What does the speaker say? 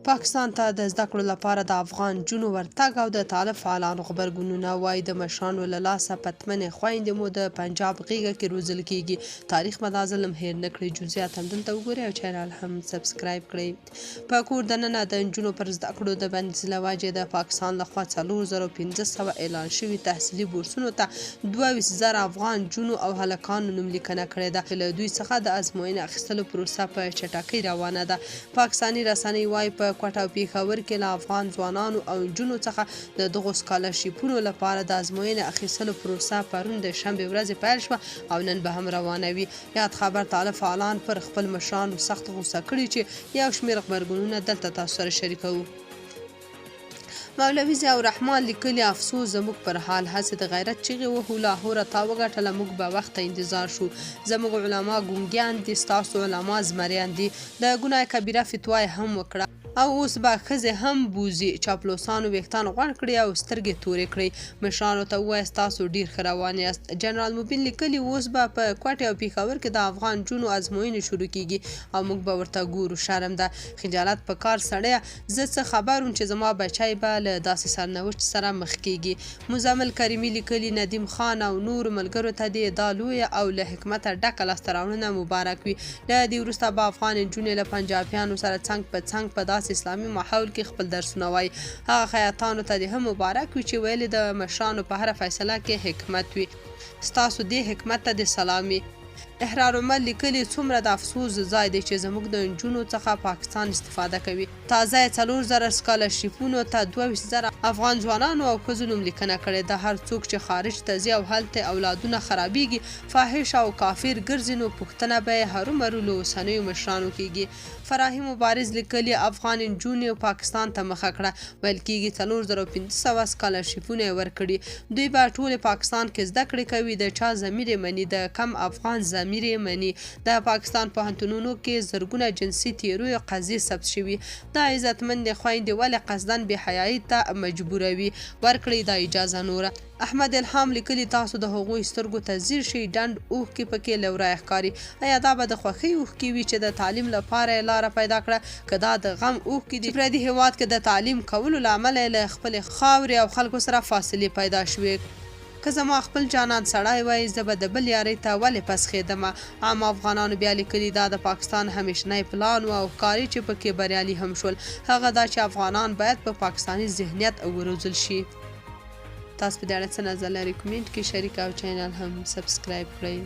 پاکستان ته د زده کړو لپاره د افغان نجونو ورتګ او د طالب فعالانو غبرګونونه وایي د مشرانو له لاسه پتمنې خویندې مو د پنجاب غیږه کې روزل کیږي. تاریخ به دا ظلم هیر نه کړي. جزئیات همدلته وګورئ او چینل هم سبسکرایب کړئ. په کور دننه د نجونو پر زده کړو د بندیز له وجې د پاکستان لخوا 4500 اعلان شوي تحصیلي بورسونو ته 22,000 افغان نجونو او هلکانو نوملیکنه کړې ده. له دوی څخه د ازموینې اخیستلو پروسه په چټکۍ روانه ده. پاکستاني رسنۍ وایي په کوټه او پېښور کې له افغان ځوانانو او نجونو څخه د دغو سکالرشیپونو لپاره د ازموینې اخیستلو پروسه پرون د شنبې ورځې پیل شوه او نن به هم روانه وي. یاد خبر طالب فعالان پر خپل مشرانو سخت غوسه کړي چې یو شمېر غبرګونونه دلته تاسو سره شریکوو. مولوي ضیاء الرحمن لیکلي افسوس زموږ پر حال هسې د غیرت چیغې وهو لاهوره تا وګټله موږ به وخته انتظار شو. زموږ علما ګونګیان دي ستاسو علما زمریان دي. د ګناه کبیره فتوا یې هم وکړه او اوس به ښځې هم بوزي. چاپلوسانو ویښتان غوړ کړي او سترګې تورې کړي. مشرانو ته ووایاست تاسو ډیر ښه روان یاست. جنرال مبین لیکلي اوس به په کوټې او پېښور کې د افغان نجونو ازموینې شروع کیږي او موږ به ورته ګورو. شرم ده، خجالت په کار سړیه. زه څه خبر وم چې زما بچی به له داسې سرنوشت سره مخ کیږي. مزمل کریمي لیکلي ندیم خان او نورو ملګرو ته دې دا لویه او له حکمته ډکه لاسته راوړنه مبارک وي. له دې وروسته به افغان نجونې له پنجابیانو سره څنګ په څنګ په اسلامي ماحول کې خپل درسونه وایي. هغه خیاطانو ته دې هم مبارک وي چې ویلي د مشرانو په هره فیصله کې حکمت وي. ستاسو دې حکمت ته د سلامي. احرار عمر لیکلي څومره د افسوس ځای دی چې زموږ د نجونو څخه پاکستان استفاده کوي. تازه 4000 سکالرشیپونو ته 22,000 افغان ځوانانو او ښځو نوملیکنه کړې ده. هر څوک چې خارج ته ځي او هلته اولادونه خرابیږي، فاحش او کافر ګرځي، نو پوښتنه به یې هرومرو له اوسنیو مشرانو کیږي. فراهي مبارز لیکلي افغان نجونې پاکستان ته مخه کړه. ویل کیږي 4500 سکالرشیپونه یې ورکړي. دوی به ټول پاکستان کې زده کړې کوي. د چا ضمیر یې مني، د کم افغان ضمیر یې مني. د پاکستان پوهنتونونو کې زرګونه جنسي تیرویو قضیې ثبت شوي. دا عزتمندې خویندې ولې قصداً بې حیایي ته مجبوروي؟ ورکړئ دا اجازه نوره. احمد الهام لیکلي تاسو د هغوی سترګو ته ځیر شئ. ډنډ اوښکې پکې له ورایه ښکاري. ایا دا به د خوښۍ اوښکې وي چې د تعلیم لپاره یې لاره پیدا کړه؟ که دا د غم اوښکې دي چې پردي هېواد کې د تعلیم کولو له امله یې له خپلې خاورې او خلکو سره فاصلې پیدا شوې. که زما خپل جانان سړی وای زه به د بل یارۍ ته ولې پسخېدمه. عام افغانانو بیا لیکلي دا د پاکستان همیشنی پلان و او ښکاري چې پکې بریالي هم شول. هغه دا چې افغانان باید په پاکستاني ذهنیت وروزل شي. تاسو په دې اړه څه نظر لرئ؟ کومنټ کې شریک او چینل هم سبسکرایب کړئ.